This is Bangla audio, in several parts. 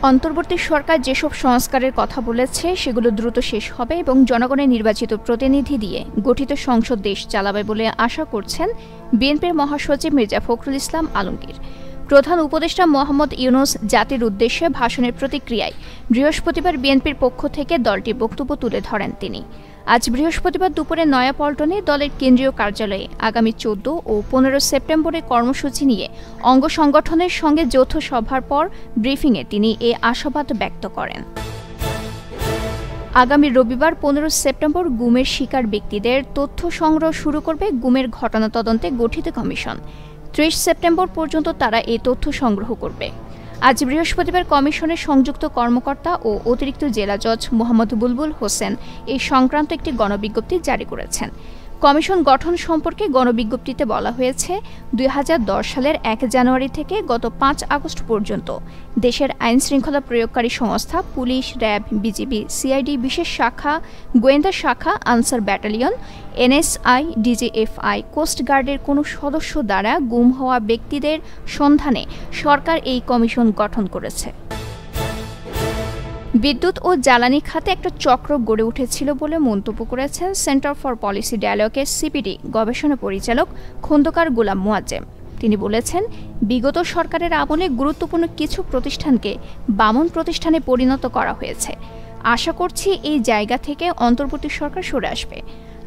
অন্তর্বর্তী সরকার যেসব সংস্কারের কথা বলেছে সেগুলো দ্রুত শেষ হবে এবং জনগণের নির্বাচিত প্রতিনিধি দিয়ে গঠিত সংসদ দেশ চালাবে বলে আশা করছেন বিএনপির মহাসচিব মির্জা ফখরুল ইসলাম আলমগীর। প্রধান উপদেষ্টা মোহাম্মদ ইউনূস জাতির উদ্দেশ্যে ভাষণের প্রতিক্রিয়ায় বৃহস্পতিবার বিএনপির পক্ষ থেকে দলটির বক্তব্য তুলে ধরেন তিনি। আজ বৃহস্পতিবার দুপুরে নয়াপল্টনে দলের কেন্দ্রীয় কার্যালয়ে আগামী 14 ও 15 সেপ্টেম্বরের কর্মসূচি নিয়ে অঙ্গ সংগঠনের সঙ্গে যৌথ সভার পর ব্রিফিংয়ে তিনি এ আশাবাদ ব্যক্ত করেন। আগামী রবিবার 15 সেপ্টেম্বর গুমের শিকার ব্যক্তিদের তথ্য সংগ্রহ শুরু করবে গুমের ঘটনা তদন্তে গঠিত কমিশন। 30 সেপ্টেম্বর পর্যন্ত তারা এই তথ্য সংগ্রহ করবে। আজ বৃহস্পতিবার কমিশনের সংযুক্ত কর্মকর্তা ও অতিরিক্ত জেলা জজ মোহাম্মদ বুলবুল হোসেন এই সংক্রান্ত একটি গণবিজ্ঞপ্তি জারি করেছেন। কমিশন গঠন সম্পর্কে গণবিজ্ঞপ্তিতে বলা হয়েছে, 2010 সালের 1 জানুয়ারি থেকে গত 5 আগস্ট পর্যন্ত দেশের আইনশৃঙ্খলা প্রয়োগকারী সংস্থা পুলিশ, র্যাব, বিজিবি, সিআইডি বিশেষ শাখা, গোয়েন্দা শাখা, আনসার ব্যাটালিয়ন, এনএসআই, ডিজিএফআই, কোস্টগার্ডের কোনো সদস্য দ্বারা গুম হওয়া ব্যক্তিদের সন্ধানে সরকার এই কমিশন গঠন করেছে। বিদ্যুৎ ও জ্বালানি খাতে একটা চক্র গড়ে উঠেছিল বলে মন্তব্য করেছেন সেন্টার ফর পলিসি ডায়ালগের সিপিডি গবেষণা পরিচালক খোন্দকার গোলাম মোয়াজ্জেম। তিনি বলেছেন, বিগত সরকারের আমলে গুরুত্বপূর্ণ কিছু প্রতিষ্ঠানকে বামন প্রতিষ্ঠানে পরিণত করা হয়েছে। আশা করছি এই জায়গা থেকে অন্তর্বর্তী সরকার সরে আসবে।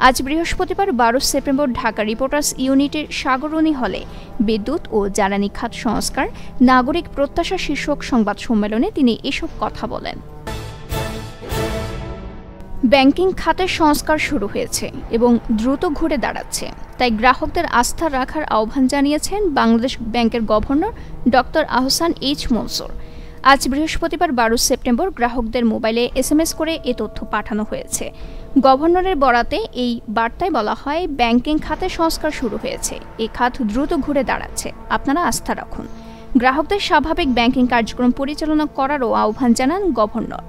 আজ বৃহস্পতিবার 12 সেপ্টেম্বর ঢাকা রিপোর্টার্স ইউনিটের সাগরণী হলে বিদ্যুৎ ও জ্বালানি খাত সংস্কার নাগরিক প্রত্যাশা শীর্ষক সংবাদ সম্মেলনে তিনি এসব কথা বলেন। ব্যাংকিং খাতের সংস্কার শুরু হয়েছে এবং দ্রুত ঘুরে দাঁড়াচ্ছে, তাই গ্রাহকদের আস্থা রাখার আহ্বান জানিয়েছেন বাংলাদেশ ব্যাংকের governor doctor Ahsan H Mansur. আজ বৃহস্পতিবার 12 সেপ্টেম্বর গ্রাহকদের মোবাইলে এসএমএস করে এ তথ্য পাঠানো হয়েছে। গভর্নরের বরাতে এই বার্তায় বলা হয়, ব্যাংকিং খাতে সংস্কার শুরু হয়েছে, এই খাত দ্রুত ঘুরে দাঁড়াচ্ছে, আপনারা আস্থা রাখুন। গ্রাহকদের স্বাভাবিক ব্যাংকিং কার্যক্রম পরিচালনা করারও আহ্বান জানান গভর্নর।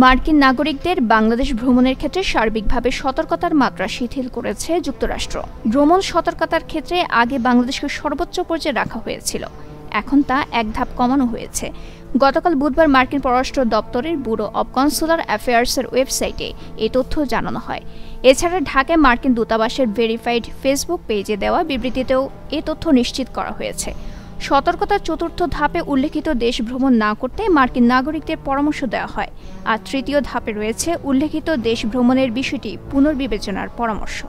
মার্কিন নাগরিকদের বাংলাদেশ ভ্রমণের ক্ষেত্রে সার্বিকভাবে সতর্কতার মাত্রা শিথিল করেছে যুক্তরাষ্ট্র। ভ্রমণ সতর্কতার ক্ষেত্রে আগে বাংলাদেশকে সর্বোচ্চ পর্যায়ে রাখা হয়েছিল, এখন তা এক ধাপ কমানো হয়েছে। গতকাল বুধবার মার্কিন পররাষ্ট্র দপ্তরের ব্যুরো অব কনসুলার অ্যাফেয়ার্সের ওয়েবসাইটে এই তথ্য জানানো হয়। এছাড়া ঢাকায় মার্কিন দূতাবাসের ভেরিফাইড ফেসবুক পেজে দেওয়া বিবৃতিতেও এ তথ্য নিশ্চিত করা হয়েছে। সতর্কতার 4র্থ ধাপে উল্লেখিত দেশ ভ্রমণ না করতে মার্কিন নাগরিকদের পরামর্শ দেওয়া হয়, আর 3য় ধাপে রয়েছে উল্লেখিত দেশ ভ্রমণের বিষয়টি পুনর্বিবেচনার পরামর্শ।